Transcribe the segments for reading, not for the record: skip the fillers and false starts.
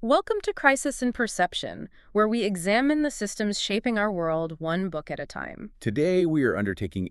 Welcome to Crisis in Perception, where we examine the systems shaping our world one book at a time. Today, we are undertaking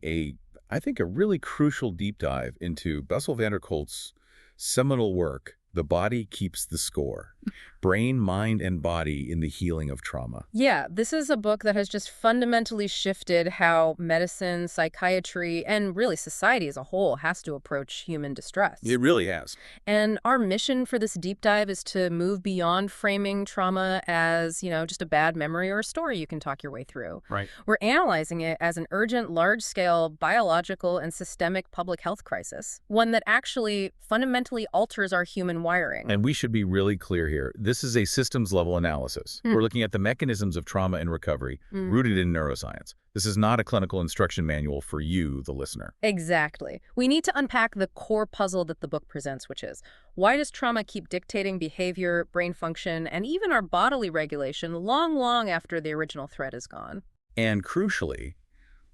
I think, a really crucial deep dive into Bessel van der Kolk's seminal work, The Body Keeps the Score: Brain, Mind, and Body in the Healing of Trauma. Yeah, this is a book that has just fundamentally shifted how medicine, psychiatry, and really society as a whole has to approach human distress. It really has. And our mission for this deep dive is to move beyond framing trauma as, just a bad memory or a story you can talk your way through. Right. We're analyzing it as an urgent, large-scale biological and systemic public health crisis, one that actually fundamentally alters our human wiring. And we should be really clear here. This is a systems-level analysis. We're looking at the mechanisms of trauma and recovery rooted in neuroscience. This is not a clinical instruction manual for you, the listener. Exactly. We need to unpack the core puzzle that the book presents, which is, why does trauma keep dictating behavior, brain function, and even our bodily regulation long, long after the original threat is gone? And crucially,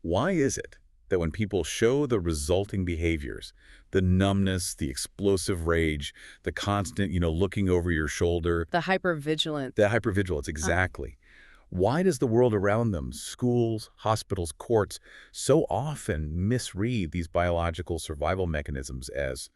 why is it that when people show the resulting behaviors, the numbness, the explosive rage, the constant, looking over your shoulder, The hypervigilant. the hypervigilance, exactly. Why does the world around them, schools, hospitals, courts, so often misread these biological survival mechanisms as,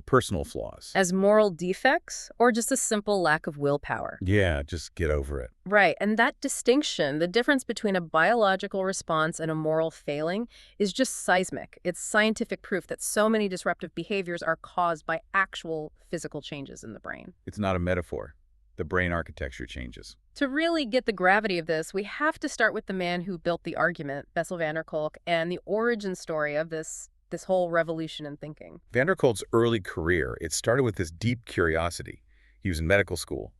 personal flaws? As moral defects or just a simple lack of willpower? Yeah, just get over it. Right, and that distinction, the difference between a biological response and a moral failing, is just seismic. It's scientific proof that so many disruptive behaviors are caused by actual physical changes in the brain. It's not a metaphor. The brain architecture changes. To really get the gravity of this, we have to start with the man who built the argument, Bessel van der Kolk, and the origin story of this whole revolution in thinking. Van der Kolk's early career, it started with this deep curiosity. He was in medical school,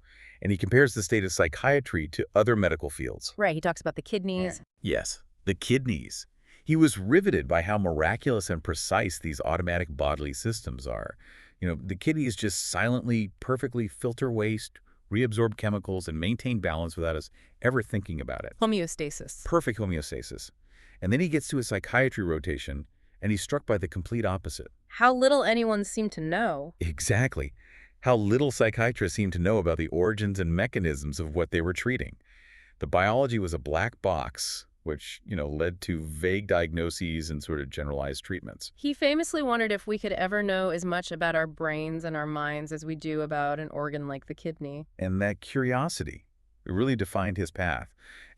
and he compares the state of psychiatry to other medical fields. Right, he talks about the kidneys. Yes, the kidneys. He was riveted by how miraculous and precise these automatic bodily systems are. The kidneys just silently, perfectly filter waste, reabsorb chemicals, and maintain balance without us ever thinking about it. Homeostasis. Perfect homeostasis. And then he gets to his psychiatry rotation, and he's struck by the complete opposite. How little anyone seemed to know. Exactly. How little psychiatrists seem to know about the origins and mechanisms of what they were treating. The biology was a black box, which, led to vague diagnoses and sort of generalized treatments. He famously wondered if we could ever know as much about our brains and our minds as we do about an organ like the kidney. And that curiosity, it really defined his path,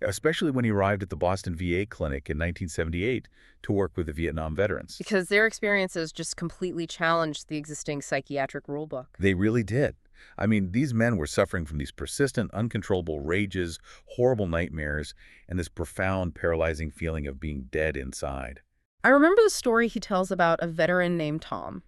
especially when he arrived at the Boston VA clinic in 1978 to work with the Vietnam veterans. Because their experiences just completely challenged the existing psychiatric rulebook. They really did. I mean, these men were suffering from these persistent, uncontrollable rages, horrible nightmares, and this profound, paralyzing feeling of being dead inside. I remember the story he tells about a veteran named Tom.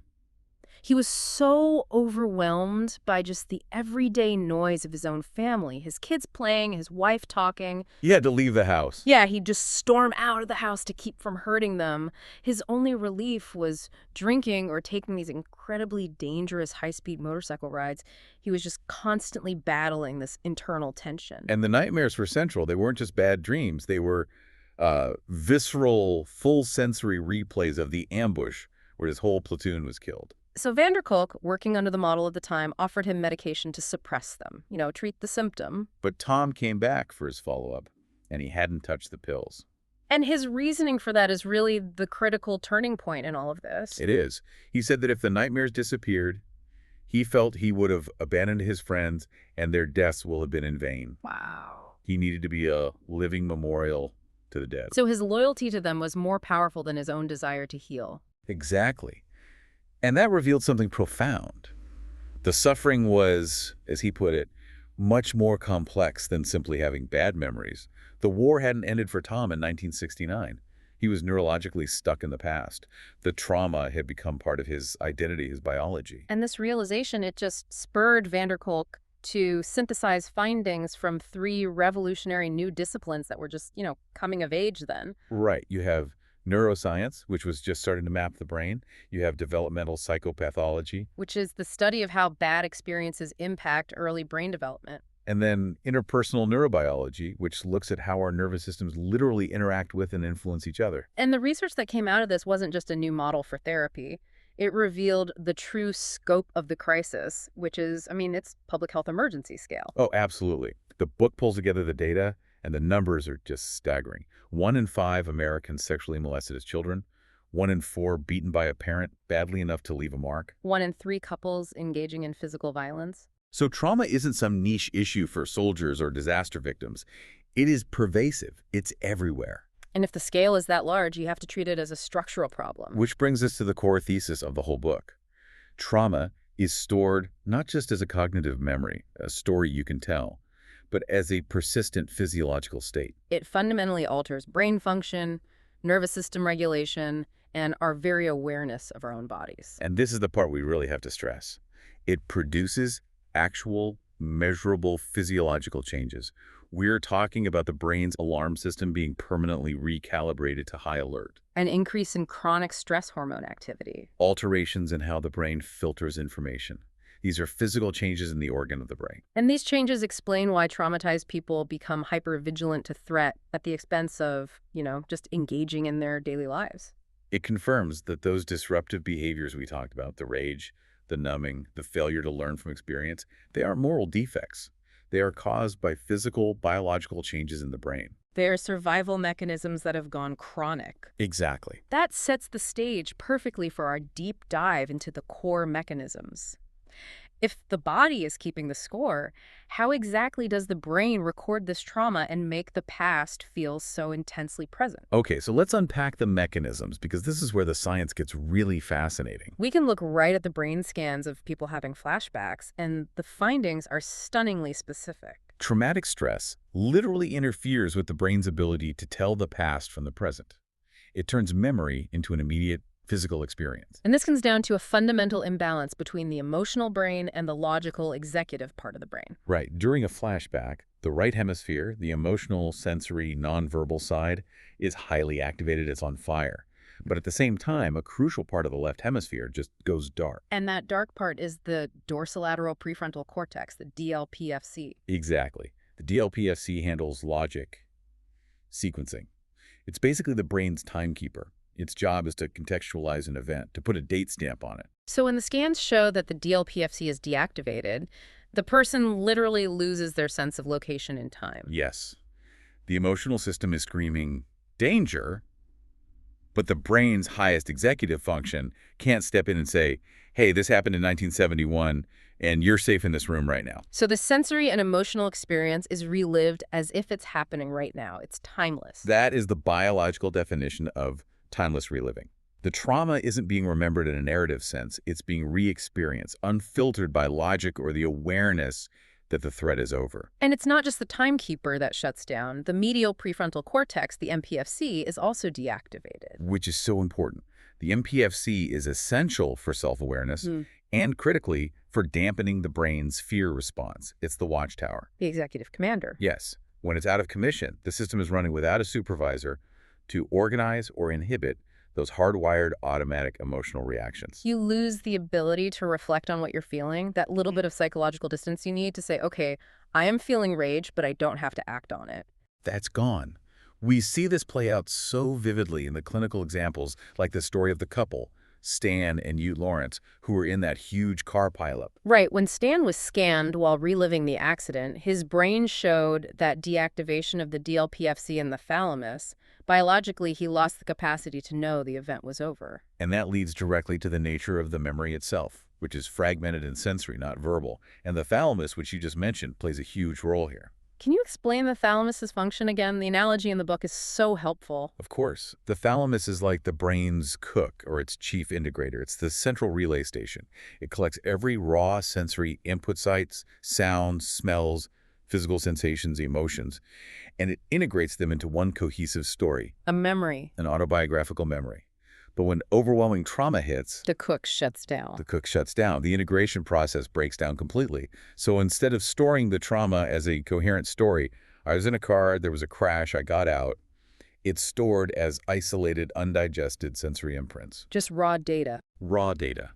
He was so overwhelmed by just the everyday noise of his own family, his kids playing, his wife talking. He had to leave the house. Yeah, he'd just storm out of the house to keep from hurting them. His only relief was drinking or taking these incredibly dangerous high-speed motorcycle rides. He was just constantly battling this internal tension. And the nightmares were central. They weren't just bad dreams. They were visceral, full sensory replays of the ambush where his whole platoon was killed. So van der Kolk, working under the model at the time, offered him medication to suppress them, treat the symptom. But Tom came back for his follow-up, and he hadn't touched the pills. And his reasoning for that is really the critical turning point in all of this. It is. He said that if the nightmares disappeared, he felt he would have abandoned his friends and their deaths will have been in vain. Wow. He needed to be a living memorial to the dead. So his loyalty to them was more powerful than his own desire to heal. Exactly. And that revealed something profound. The suffering was, as he put it, much more complex than simply having bad memories. The war hadn't ended for Tom in 1969. He was neurologically stuck in the past. The trauma had become part of his identity, his biology. And this realization, it just spurred van der Kolk to synthesize findings from 3 revolutionary new disciplines that were just, coming of age then. Right. You have neuroscience, which was just starting to map the brain. You have developmental psychopathology. Which is the study of how bad experiences impact early brain development. And then interpersonal neurobiology, which looks at how our nervous systems literally interact with and influence each other. And the research that came out of this wasn't just a new model for therapy. It revealed the true scope of the crisis, which is, I mean, it's public health emergency scale. Oh, absolutely. The book pulls together the data, and the numbers are just staggering. 1 in 5 Americans sexually molested as children. 1 in 4 beaten by a parent badly enough to leave a mark. 1 in 3 couples engaging in physical violence. So trauma isn't some niche issue for soldiers or disaster victims. It is pervasive. It's everywhere. And if the scale is that large, you have to treat it as a structural problem. Which brings us to the core thesis of the whole book. Trauma is stored not just as a cognitive memory, a story you can tell, but as a persistent physiological state. It fundamentally alters brain function, nervous system regulation, and our very awareness of our own bodies. And this is the part we really have to stress. It produces actual, measurable physiological changes. We're talking about the brain's alarm system being permanently recalibrated to high alert. An increase in chronic stress hormone activity. Alterations in how the brain filters information. These are physical changes in the organ of the brain. And these changes explain why traumatized people become hypervigilant to threat at the expense of, just engaging in their daily lives. It confirms that those disruptive behaviors we talked about, the rage, the numbing, the failure to learn from experience, they aren't moral defects. They are caused by physical, biological changes in the brain. They are survival mechanisms that have gone chronic. Exactly. That sets the stage perfectly for our deep dive into the core mechanisms. If the body is keeping the score, how exactly does the brain record this trauma and make the past feel so intensely present? Okay, so let's unpack the mechanisms, because this is where the science gets really fascinating. We can look right at the brain scans of people having flashbacks, and the findings are stunningly specific. Traumatic stress literally interferes with the brain's ability to tell the past from the present. It turns memory into an immediate physical experience. And this comes down to a fundamental imbalance between the emotional brain and the logical executive part of the brain. Right. During a flashback, the right hemisphere, the emotional, sensory, nonverbal side, is highly activated. It's on fire. But at the same time, a crucial part of the left hemisphere just goes dark. And that dark part is the dorsolateral prefrontal cortex, the DLPFC. Exactly. The DLPFC handles logic, sequencing. It's basically the brain's timekeeper. Its job is to contextualize an event, to put a date stamp on it. So when the scans show that the DLPFC is deactivated, the person literally loses their sense of location in time. Yes. The emotional system is screaming, danger, but the brain's highest executive function can't step in and say, hey, this happened in 1971, and you're safe in this room right now. So the sensory and emotional experience is relived as if it's happening right now. It's timeless. That is the biological definition of timeless reliving. The trauma isn't being remembered in a narrative sense. It's being re-experienced, unfiltered by logic or the awareness that the threat is over. And it's not just the timekeeper that shuts down. The medial prefrontal cortex, the MPFC, is also deactivated. Which is so important. The MPFC is essential for self-awareness and, critically, for dampening the brain's fear response. It's the watchtower. The executive commander. Yes. When it's out of commission, the system is running without a supervisor to organize or inhibit those hardwired automatic emotional reactions. You lose the ability to reflect on what you're feeling, that little bit of psychological distance you need to say, okay, I am feeling rage, but I don't have to act on it. That's gone. We see this play out so vividly in the clinical examples, like the story of the couple, Stan and Ute Lawrence, who were in that huge car pileup. Right. When Stan was scanned while reliving the accident, his brain showed that deactivation of the DLPFC in the thalamus. Biologically, he lost the capacity to know the event was over. And that leads directly to the nature of the memory itself, which is fragmented and sensory, not verbal. And the thalamus, which you just mentioned, plays a huge role here. Can you explain the thalamus's function again? The analogy in the book is so helpful. Of course. The thalamus is like the brain's cook or its chief integrator. It's the central relay station. It collects every raw sensory input sites, sounds, smells, physical sensations, emotions, and it integrates them into one cohesive story. A memory. An autobiographical memory. But when overwhelming trauma hits, The cook shuts down. the cook shuts down. The integration process breaks down completely. So instead of storing the trauma as a coherent story, I was in a car, there was a crash, I got out, it's stored as isolated, undigested sensory imprints. Just raw data. Raw data.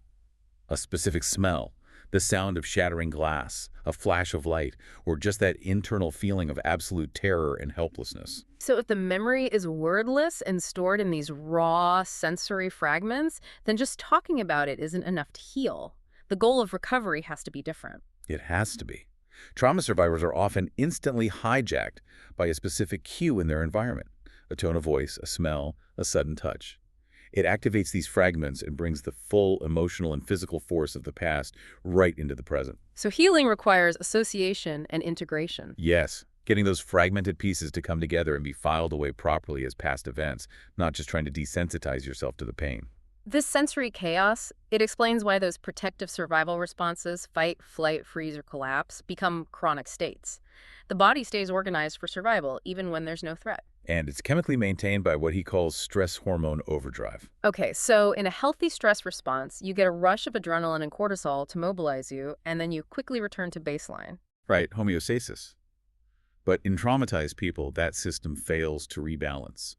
A specific smell. The sound of shattering glass, a flash of light, or just that internal feeling of absolute terror and helplessness. So if the memory is wordless and stored in these raw sensory fragments, then just talking about it isn't enough to heal. The goal of recovery has to be different. It has to be. Trauma survivors are often instantly hijacked by a specific cue in their environment, a tone of voice, a smell, a sudden touch. It activates these fragments and brings the full emotional and physical force of the past right into the present. So healing requires association and integration. Yes, getting those fragmented pieces to come together and be filed away properly as past events, not just trying to desensitize yourself to the pain. This sensory chaos, it explains why those protective survival responses, fight, flight, freeze, or collapse, become chronic states. The body stays organized for survival even when there's no threat. And it's chemically maintained by what he calls stress hormone overdrive. Okay, so in a healthy stress response, you get a rush of adrenaline and cortisol to mobilize you, and then you quickly return to baseline. Right, homeostasis. But in traumatized people, that system fails to rebalance.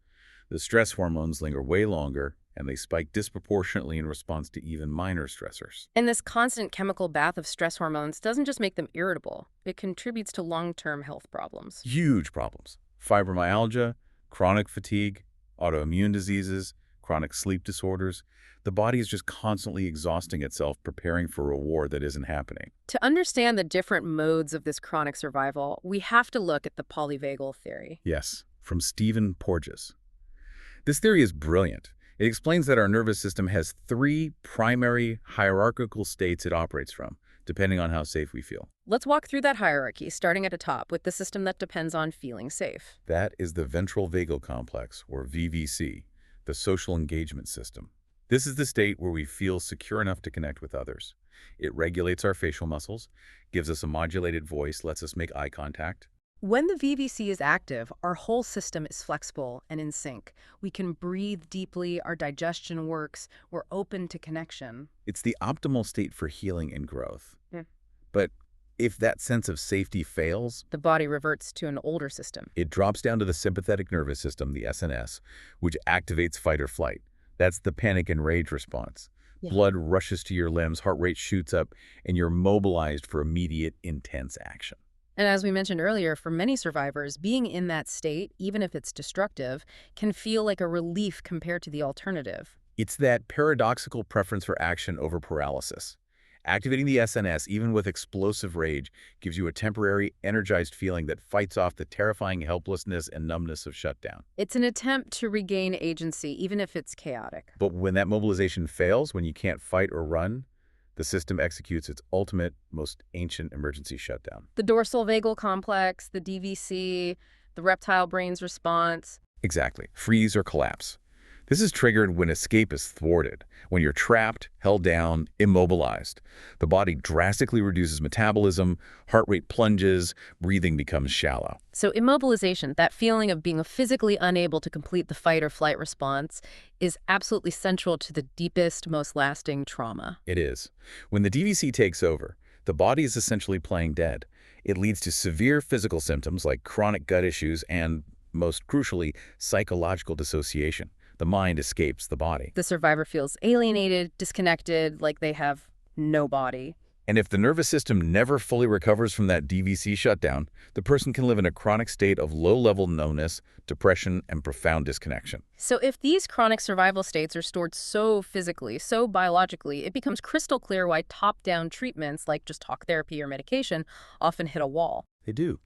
The stress hormones linger way longer, and they spike disproportionately in response to even minor stressors. And this constant chemical bath of stress hormones doesn't just make them irritable, it contributes to long-term health problems. Huge problems. Fibromyalgia, chronic fatigue, autoimmune diseases, chronic sleep disorders. The body is just constantly exhausting itself preparing for a war that isn't happening. To understand the different modes of this chronic survival, we have to look at the polyvagal theory. Yes, from Stephen Porges. This theory is brilliant. It explains that our nervous system has three primary hierarchical states it operates from, depending on how safe we feel. Let's walk through that hierarchy, starting at the top with the system that depends on feeling safe. That is the ventral vagal complex, or VVC, the social engagement system. This is the state where we feel secure enough to connect with others. It regulates our facial muscles, gives us a modulated voice, lets us make eye contact. When the VVC is active, our whole system is flexible and in sync. We can breathe deeply, our digestion works, we're open to connection. It's the optimal state for healing and growth. Yeah. But if that sense of safety fails, The body reverts to an older system. it drops down to the sympathetic nervous system, the SNS, which activates fight or flight. That's the panic and rage response. Yeah. Blood rushes to your limbs, heart rate shoots up, and you're mobilized for immediate, intense action. And as we mentioned earlier, for many survivors, being in that state, even if it's destructive, can feel like a relief compared to the alternative. It's that paradoxical preference for action over paralysis. Activating the SNS, even with explosive rage, gives you a temporary, energized feeling that fights off the terrifying helplessness and numbness of shutdown. It's an attempt to regain agency, even if it's chaotic. But when that mobilization fails, when you can't fight or run, the system executes its ultimate, most ancient emergency shutdown. The dorsal vagal complex, the DVC, the reptile brain's response. Exactly. Freeze or collapse. This is triggered when escape is thwarted, when you're trapped, held down, immobilized. The body drastically reduces metabolism, heart rate plunges, breathing becomes shallow. So immobilization, that feeling of being physically unable to complete the fight or flight response, is absolutely central to the deepest, most lasting trauma. It is. When the DVC takes over, the body is essentially playing dead. It leads to severe physical symptoms like chronic gut issues and, most crucially, psychological dissociation. The mind escapes the body. The survivor feels alienated, disconnected, like they have no body. And if the nervous system never fully recovers from that DVC shutdown, the person can live in a chronic state of low-level numbness, depression, and profound disconnection. So if these chronic survival states are stored so physically, so biologically, it becomes crystal clear why top-down treatments like just talk therapy or medication often hit a wall. They do.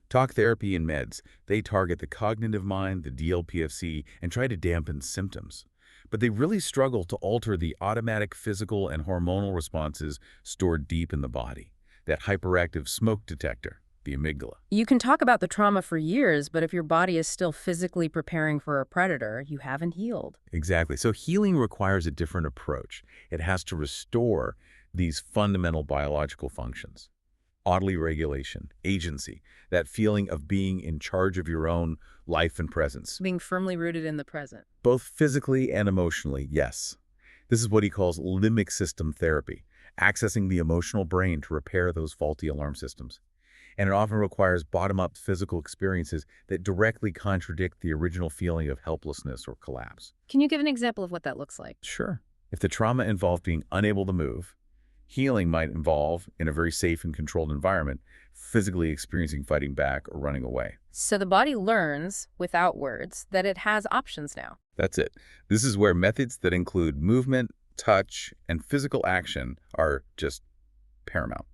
Talk therapy and meds, they target the cognitive mind, the DLPFC, and try to dampen symptoms. But they really struggle to alter the automatic physical and hormonal responses stored deep in the body, that hyperactive smoke detector, the amygdala. You can talk about the trauma for years, but if your body is still physically preparing for a predator, you haven't healed. Exactly. So healing requires a different approach. It has to restore these fundamental biological functions. Bodily regulation, agency, that feeling of being in charge of your own life and presence. Being firmly rooted in the present. Both physically and emotionally, yes. This is what he calls limbic system therapy, accessing the emotional brain to repair those faulty alarm systems. And it often requires bottom-up physical experiences that directly contradict the original feeling of helplessness or collapse. Can you give an example of what that looks like? Sure. If the trauma involved being unable to move, Healing might involve, in a very safe and controlled environment, physically experiencing fighting back or running away. So the body learns, without words, that it has options now. That's it. This is where methods that include movement, touch, and physical action are just paramount.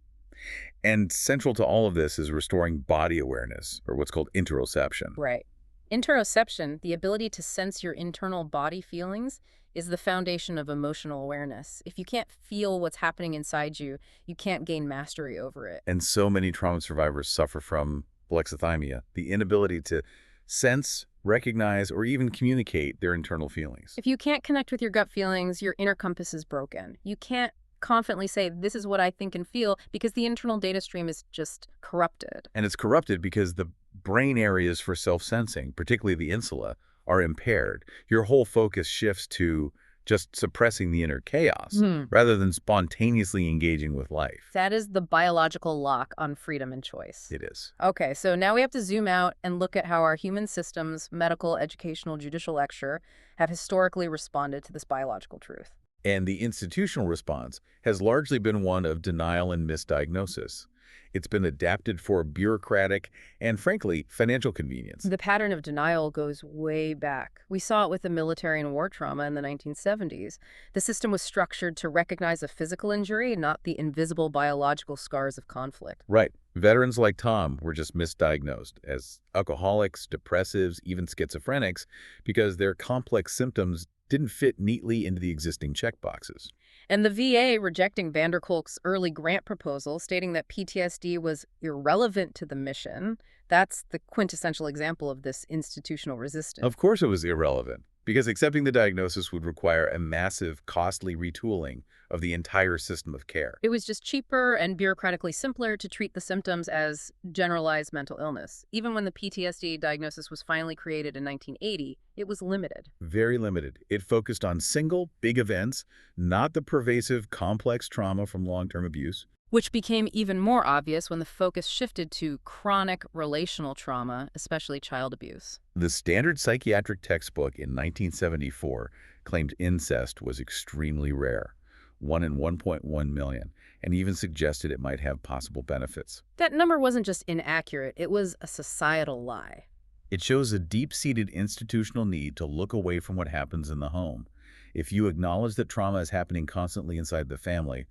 And central to all of this is restoring body awareness, or what's called interoception. Right. Interoception, the ability to sense your internal body feelings, is the foundation of emotional awareness. If you can't feel what's happening inside you, you can't gain mastery over it. And so many trauma survivors suffer from alexithymia, the inability to sense, recognize, or even communicate their internal feelings. If you can't connect with your gut feelings, your inner compass is broken. You can't confidently say, this is what I think and feel, because the internal data stream is just corrupted. And it's corrupted because the brain areas for self-sensing, particularly the insula, are impaired. Your whole focus shifts to just suppressing the inner chaos rather than spontaneously engaging with life. That is the biological lock on freedom and choice. It is. Okay, so now we have to zoom out and look at how our human systems, medical, educational, judicial lecture, have historically responded to this biological truth. And the institutional response has largely been one of denial and misdiagnosis. It's been adapted for bureaucratic and, frankly, financial convenience. The pattern of denial goes way back. We saw it with the military and war trauma in the 1970s. The system was structured to recognize a physical injury, not the invisible biological scars of conflict. Right. Veterans like Tom were just misdiagnosed as alcoholics, depressives, even schizophrenics because their complex symptoms didn't fit neatly into the existing checkboxes. And the VA rejecting Kolk's early grant proposal, stating that PTSD was irrelevant to the mission, that's the quintessential example of this institutional resistance. Of course it was irrelevant, because accepting the diagnosis would require a massive, costly retooling of the entire system of care. It was just cheaper and bureaucratically simpler to treat the symptoms as generalized mental illness. Even when the PTSD diagnosis was finally created in 1980, it was limited. Very limited. It focused on single, big events, not the pervasive, complex trauma from long-term abuse. Which became even more obvious when the focus shifted to chronic relational trauma, especially child abuse. The standard psychiatric textbook in 1974 claimed incest was extremely rare, 1 in 1.1 million, and even suggested it might have possible benefits. That number wasn't just inaccurate, it was a societal lie. It shows a deep-seated institutional need to look away from what happens in the home. If you acknowledge that trauma is happening constantly inside the family,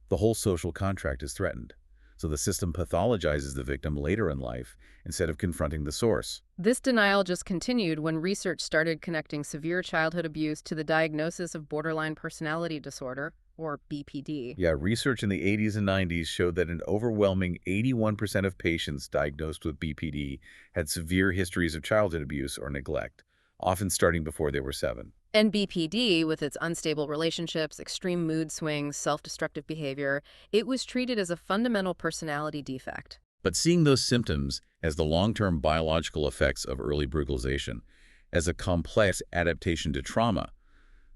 the whole social contract is threatened. So the system pathologizes the victim later in life instead of confronting the source. This denial just continued when research started connecting severe childhood abuse to the diagnosis of borderline personality disorder, or BPD. Yeah, research in the 80s and 90s showed that an overwhelming 81% of patients diagnosed with BPD had severe histories of childhood abuse or neglect, often starting before they were 7. And BPD, with its unstable relationships, extreme mood swings, self-destructive behavior, it was treated as a fundamental personality defect. But seeing those symptoms as the long-term biological effects of early brutalization, as a complex adaptation to trauma,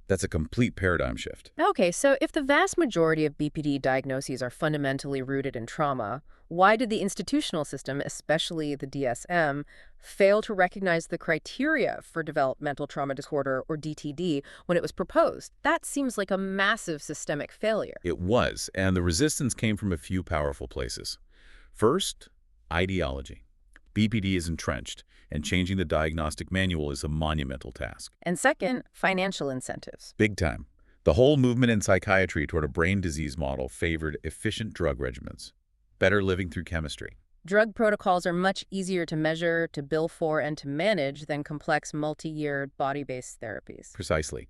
that's a complete paradigm shift. Okay, so if the vast majority of BPD diagnoses are fundamentally rooted in trauma, why did the institutional system, especially the DSM, fail to recognize the criteria for developmental trauma disorder, or DTD, when it was proposed? That seems like a massive systemic failure. It was, and the resistance came from a few powerful places. First, ideology. BPD is entrenched, and changing the diagnostic manual is a monumental task. And second, financial incentives. Big time. The whole movement in psychiatry toward a brain disease model favored efficient drug regimens, better living through chemistry. Drug protocols are much easier to measure, to bill for, and to manage than complex multi-year body-based therapies. Precisely.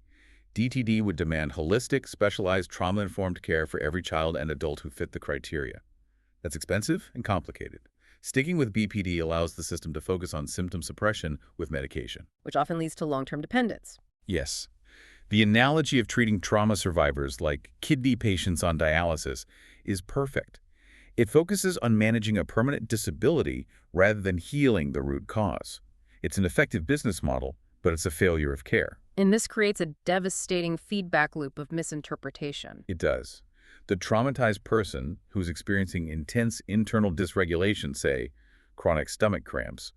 DTD would demand holistic, specialized, trauma-informed care for every child and adult who fit the criteria. That's expensive and complicated. Sticking with BPD allows the system to focus on symptom suppression with medication. Which often leads to long-term dependence. Yes. The analogy of treating trauma survivors like kidney patients on dialysis is perfect. It focuses on managing a permanent disability rather than healing the root cause. It's an effective business model, but it's a failure of care. And this creates a devastating feedback loop of misinterpretation. It does. The traumatized person who's experiencing intense internal dysregulation, say, chronic stomach cramps,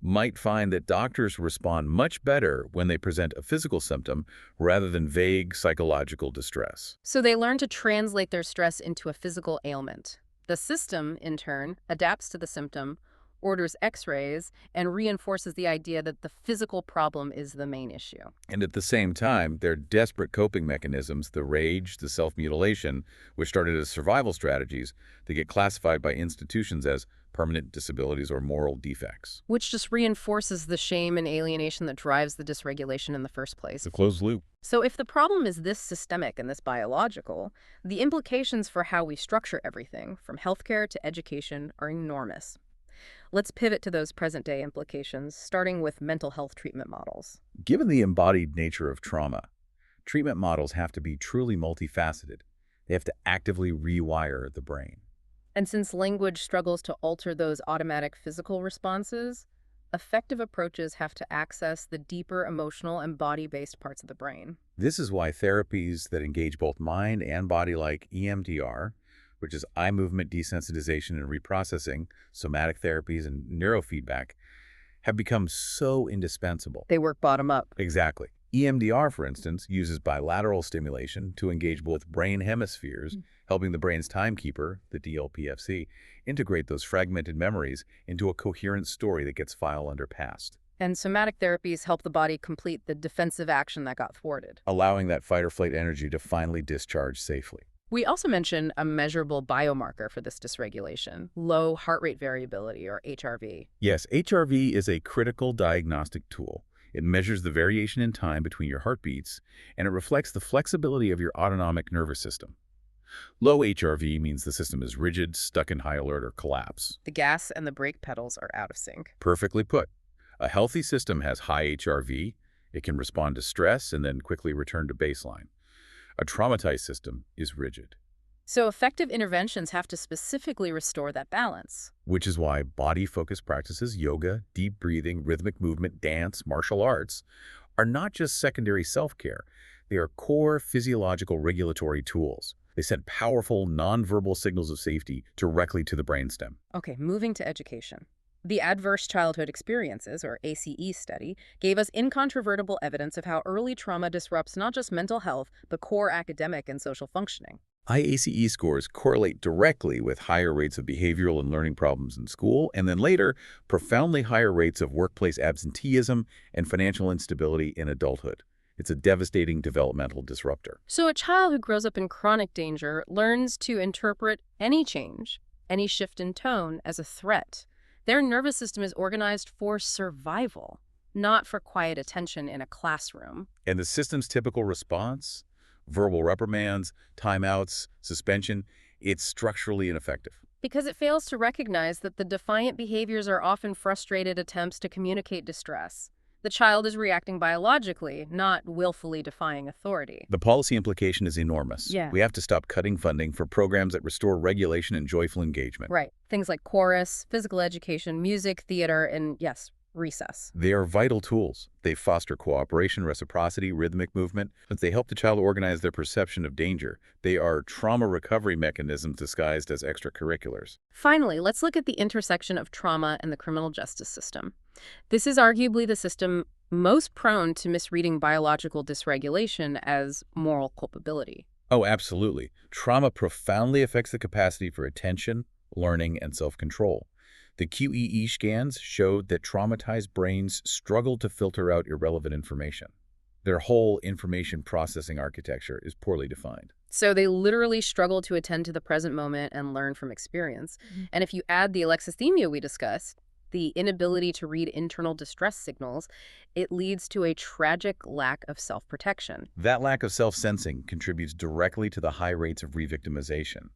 might find that doctors respond much better when they present a physical symptom rather than vague psychological distress. So they learn to translate their stress into a physical ailment. The system, in turn, adapts to the symptom, orders x-rays, and reinforces the idea that the physical problem is the main issue. And at the same time, their desperate coping mechanisms, the rage, the self-mutilation, which started as survival strategies, they get classified by institutions as permanent disabilities or moral defects. Which just reinforces the shame and alienation that drives the dysregulation in the first place. It's a closed loop. So if the problem is this systemic and this biological, the implications for how we structure everything, from healthcare to education, are enormous. Let's pivot to those present-day implications, starting with mental health treatment models. Given the embodied nature of trauma, treatment models have to be truly multifaceted. They have to actively rewire the brain. And since language struggles to alter those automatic physical responses, effective approaches have to access the deeper emotional and body-based parts of the brain. This is why therapies that engage both mind and body, like EMDR, which is eye movement desensitization and reprocessing, somatic therapies, and neurofeedback, have become so indispensable. They work bottom up. Exactly. EMDR, for instance, uses bilateral stimulation to engage both brain hemispheres, helping the brain's timekeeper, the DLPFC, integrate those fragmented memories into a coherent story that gets file under past. And somatic therapies help the body complete the defensive action that got thwarted, allowing that fight or flight energy to finally discharge safely. We also mentioned a measurable biomarker for this dysregulation, low heart rate variability, or HRV. Yes, HRV is a critical diagnostic tool. It measures the variation in time between your heartbeats, and it reflects the flexibility of your autonomic nervous system. Low HRV means the system is rigid, stuck in high alert, or collapse. The gas and the brake pedals are out of sync. Perfectly put. A healthy system has high HRV. It can respond to stress and then quickly return to baseline. A traumatized system is rigid. So effective interventions have to specifically restore that balance. Which is why body-focused practices, yoga, deep breathing, rhythmic movement, dance, martial arts, are not just secondary self-care. They are core physiological regulatory tools. They send powerful, nonverbal signals of safety directly to the brainstem. Okay, moving to education. The Adverse Childhood Experiences, or ACE study, gave us incontrovertible evidence of how early trauma disrupts not just mental health, but core academic and social functioning. IACE scores correlate directly with higher rates of behavioral and learning problems in school, and then later, profoundly higher rates of workplace absenteeism and financial instability in adulthood. It's a devastating developmental disruptor. So a child who grows up in chronic danger learns to interpret any change, any shift in tone, as a threat. Their nervous system is organized for survival, not for quiet attention in a classroom. And the system's typical response? Verbal reprimands, timeouts, suspension, it's structurally ineffective. Because it fails to recognize that the defiant behaviors are often frustrated attempts to communicate distress. The child is reacting biologically, not willfully defying authority. The policy implication is enormous. Yeah. We have to stop cutting funding for programs that restore regulation and joyful engagement. Right. Things like chorus, physical education, music, theater, and, yes, recess. They are vital tools. They foster cooperation, reciprocity, rhythmic movement. They help the child organize their perception of danger. They are trauma recovery mechanisms disguised as extracurriculars. Finally, let's look at the intersection of trauma and the criminal justice system. This is arguably the system most prone to misreading biological dysregulation as moral culpability. Oh, absolutely. Trauma profoundly affects the capacity for attention, learning, and self-control. The QEE scans showed that traumatized brains struggle to filter out irrelevant information. Their whole information processing architecture is poorly defined. So they literally struggle to attend to the present moment and learn from experience. And if you add the alexithymia we discussed, the inability to read internal distress signals, it leads to a tragic lack of self-protection. That lack of self-sensing contributes directly to the high rates of re-victimization.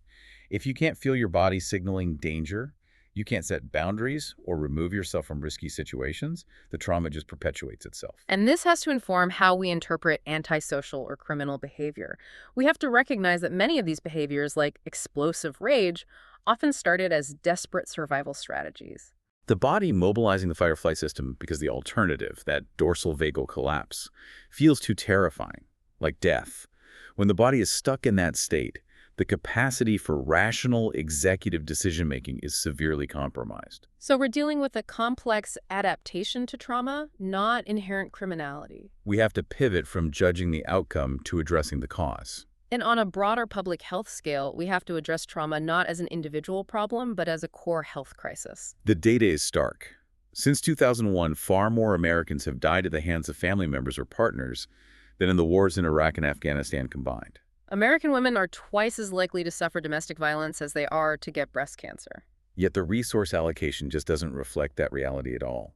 If you can't feel your body signaling danger, you can't set boundaries or remove yourself from risky situations, the trauma just perpetuates itself. And this has to inform how we interpret antisocial or criminal behavior. We have to recognize that many of these behaviors, like explosive rage, often started as desperate survival strategies. The body mobilizing the fight or flight system because the alternative, that dorsal vagal collapse, feels too terrifying, like death. When the body is stuck in that state, The capacity for rational executive decision-making is severely compromised. So we're dealing with a complex adaptation to trauma, not inherent criminality. We have to pivot from judging the outcome to addressing the cause. And on a broader public health scale, we have to address trauma not as an individual problem, but as a core health crisis. The data is stark. Since 2001, far more Americans have died at the hands of family members or partners than in the wars in Iraq and Afghanistan combined. American women are twice as likely to suffer domestic violence as they are to get breast cancer. Yet the resource allocation just doesn't reflect that reality at all.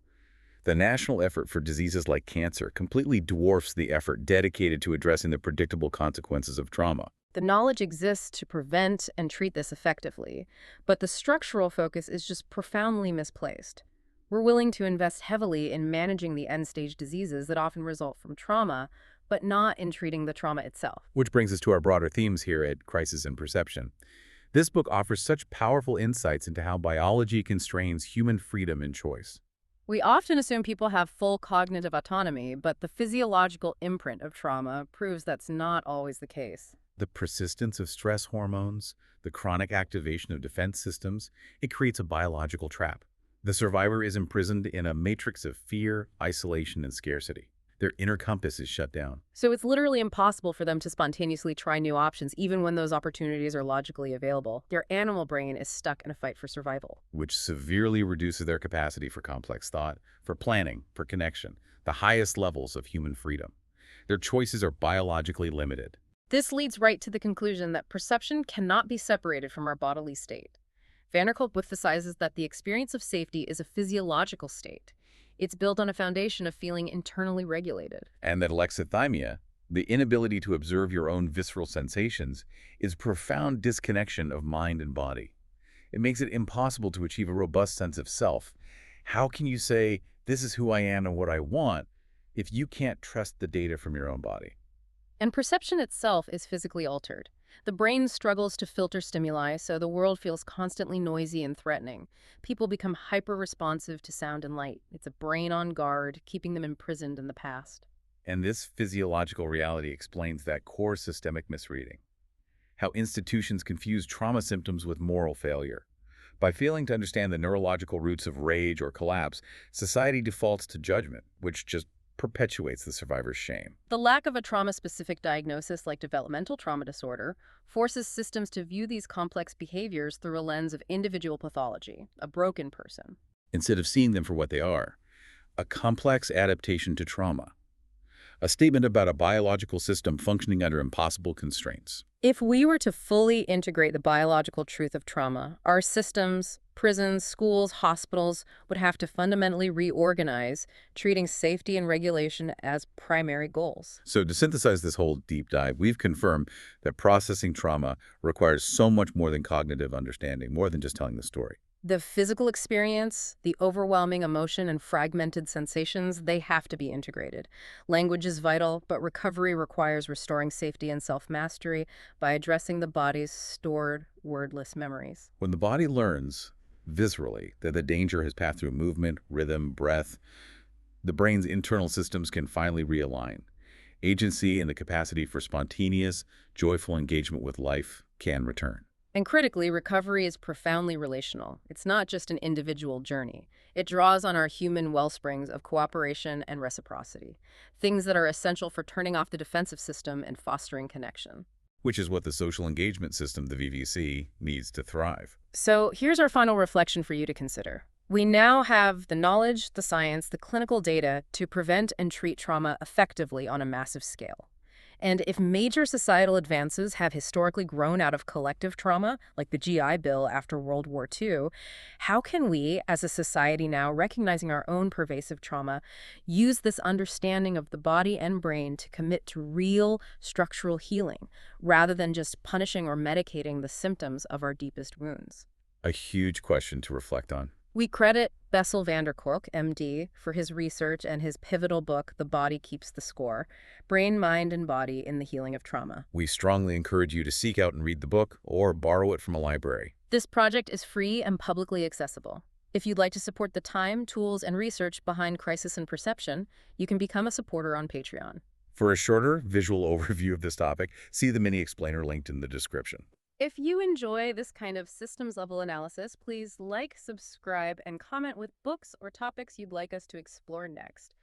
The national effort for diseases like cancer completely dwarfs the effort dedicated to addressing the predictable consequences of trauma. The knowledge exists to prevent and treat this effectively, but the structural focus is just profoundly misplaced. We're willing to invest heavily in managing the end-stage diseases that often result from trauma, but not in treating the trauma itself. Which brings us to our broader themes here at Crisis and Perception. This book offers such powerful insights into how biology constrains human freedom and choice. We often assume people have full cognitive autonomy, but the physiological imprint of trauma proves that's not always the case. The persistence of stress hormones, the chronic activation of defense systems, it creates a biological trap. The survivor is imprisoned in a matrix of fear, isolation, and scarcity. Their inner compass is shut down. So it's literally impossible for them to spontaneously try new options, even when those opportunities are logically available. Their animal brain is stuck in a fight for survival. Which severely reduces their capacity for complex thought, for planning, for connection, the highest levels of human freedom. Their choices are biologically limited. This leads right to the conclusion that perception cannot be separated from our bodily state. Kolk emphasizes that the experience of safety is a physiological state. It's built on a foundation of feeling internally regulated. And that alexithymia, the inability to observe your own visceral sensations, is profound disconnection of mind and body. It makes it impossible to achieve a robust sense of self. How can you say, this is who I am and what I want, if you can't trust the data from your own body? And perception itself is physically altered. The brain struggles to filter stimuli, so the world feels constantly noisy and threatening. People become hyper-responsive to sound and light. It's a brain on guard, keeping them imprisoned in the past. And this physiological reality explains that core systemic misreading. How institutions confuse trauma symptoms with moral failure. By failing to understand the neurological roots of rage or collapse, society defaults to judgment, which just perpetuates the survivor's shame. The lack of a trauma-specific diagnosis like developmental trauma disorder forces systems to view these complex behaviors through a lens of individual pathology, a broken person. Instead of seeing them for what they are, a complex adaptation to trauma. A statement about a biological system functioning under impossible constraints. If we were to fully integrate the biological truth of trauma, our systems, prisons, schools, hospitals would have to fundamentally reorganize, treating safety and regulation as primary goals. So to synthesize this whole deep dive, we've confirmed that processing trauma requires so much more than cognitive understanding, more than just telling the story. The physical experience, the overwhelming emotion, and fragmented sensations, they have to be integrated. Language is vital, but recovery requires restoring safety and self-mastery by addressing the body's stored, wordless memories. When the body learns, viscerally, that the danger has passed through movement, rhythm, breath, the brain's internal systems can finally realign. Agency and the capacity for spontaneous, joyful engagement with life can return. And critically, recovery is profoundly relational. It's not just an individual journey. It draws on our human wellsprings of cooperation and reciprocity, things that are essential for turning off the defensive system and fostering connection. Which is what the social engagement system, the VVC, needs to thrive. So here's our final reflection for you to consider. We now have the knowledge, the science, the clinical data to prevent and treat trauma effectively on a massive scale. And if major societal advances have historically grown out of collective trauma, like the GI Bill after World War II, how can we, as a society now recognizing our own pervasive trauma, use this understanding of the body and brain to commit to real structural healing, rather than just punishing or medicating the symptoms of our deepest wounds? A huge question to reflect on. We credit Bessel Kolk, MD, for his research and his pivotal book, The Body Keeps the Score, Brain, Mind, and Body in the Healing of Trauma. We strongly encourage you to seek out and read the book or borrow it from a library. This project is free and publicly accessible. If you'd like to support the time, tools, and research behind Crisis and Perception, you can become a supporter on Patreon. For a shorter visual overview of this topic, see the mini explainer linked in the description. If you enjoy this kind of systems level analysis, please like, subscribe, and comment with books or topics you'd like us to explore next.